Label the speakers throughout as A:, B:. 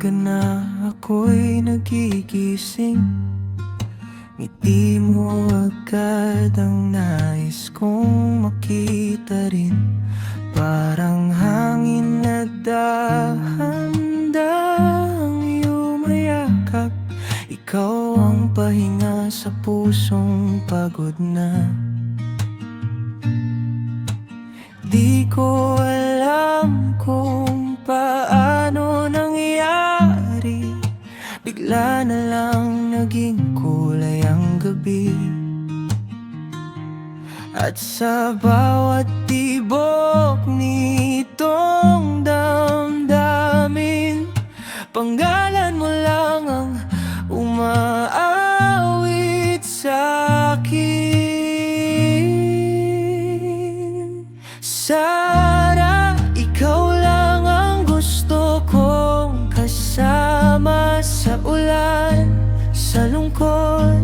A: umaga na ako'y nagigising, ngiti mo agad ang nais kong makita rin. Parang hangin na dahan-dahang yumayakap, ikaw ang pahinga sa pusong pagod na. Di ko alam kung paano nangyari, bigla na lang naging kulay ang gabi. At sa bawat tibok nitong damdamin, pangalan mo lang ang umaawit sa'kin. Sana ikaw lang ang gusto kong kasama sa ulan, sa lungkot,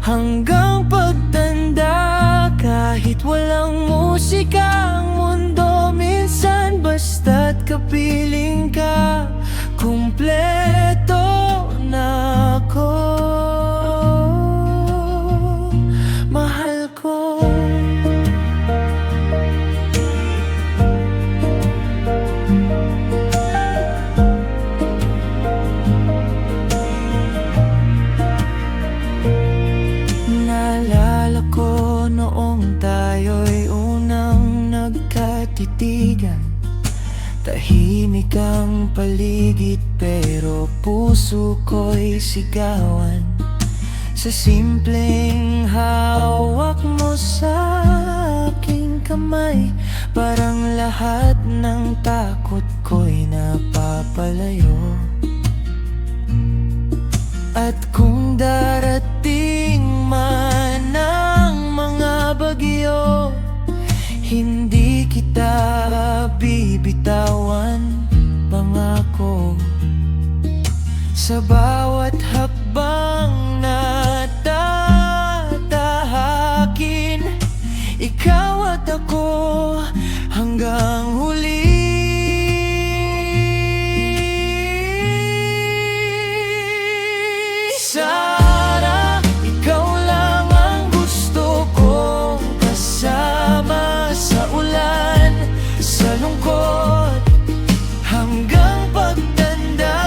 A: hanggang pagtanda. Kahit walang musika ang mundo minsan, basta't kapiling ka, kumpleto na ako. Mahal ko. Naalala ko noong tayo'y unang nagkatitigan, tahimik ang paligid pero puso ko'y sigawan. Sa simpleng hawak mo sa aking kamay, parang lahat ng takot ko'y napapalayo. At kung darating man ang mga bagyo, hindi kita bibitawan, pangako. Sa bawat hakbang na tatahakin, ikaw at ako hanggang huli. Sana ikaw lang ang gusto kong kasama sa ulan, sa lungkot, hanggang pagtanda.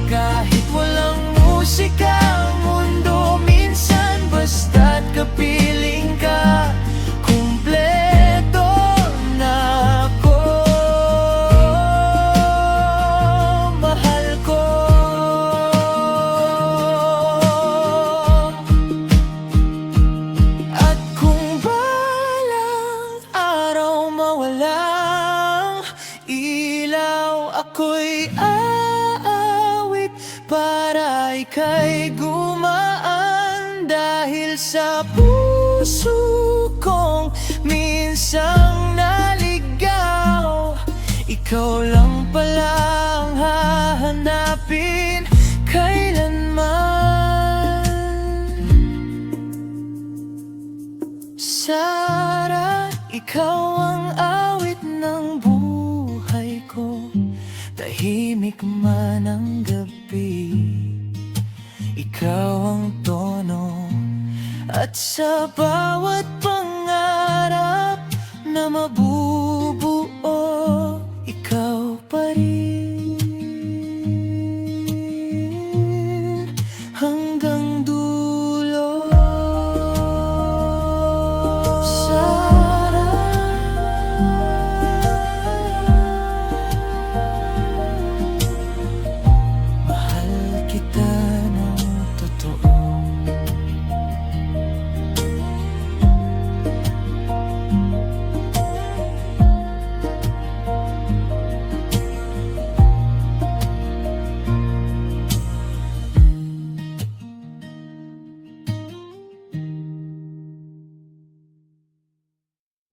A: Kahit walang musika ang mundo minsan, basta't kapiling ka, kumpleto na ako. Mahal ko. At kung balang araw mawalang ilaw, ako'y aawit para ika'y gumaan. Dahil sa puso kong minsang naligaw, ikaw lang pala ang hahanapin kailanman. Sana ikaw ang awit ng buhay ko, tahimik man ang gabi, ikaw ang tono. At sa bawat pangarap na mabubuo, ikaw pa rin.